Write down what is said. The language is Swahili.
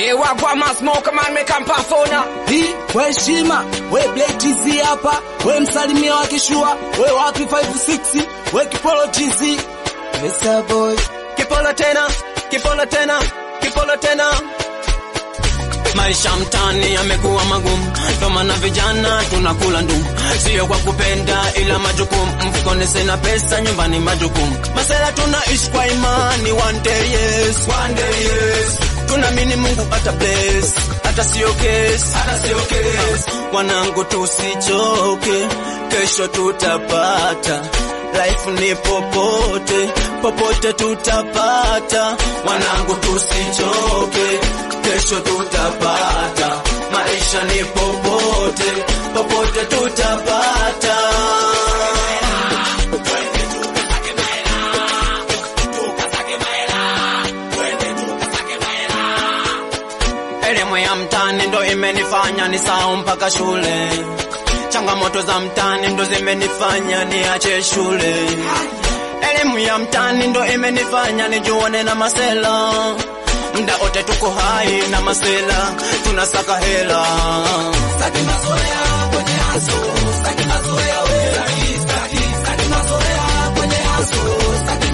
Wagwa ma smoke man make am pafona. Kwa heshima, we Blade TZ hapa, we msalimia wa kishua, we wapi 56, we Kipolo TZ. Yes boy. Kipolo tena. Maisha mtani yamekuwa magumu, ndo maana vijana tunakula ndumu. Sio kwa kupenda ila majukumu, mfukoni sina pesa, nyumbani majukumu. Masela tunaishi kwa imani, one day yes. Tunaamini Mungu ata bless, hata sio case. Wanangu tusichoke, kesho tutapata. Life ni popote tutapata. Wanangu tusichoke, kesho tutapata. Maisha ni popote tutapata. Elimu ya mtani ndo imenifanya nisahau mpaka shule. Changamoto za mtani ndo zimenifanya niache shule. Elimu ya mtani ndo imenifanya nijuane na masela. Mda ote tuko hai na masela, tunasaka hela. Saki mazoea kwenye haso, saki mazoea we. Saki mazoea kwenye haso, saki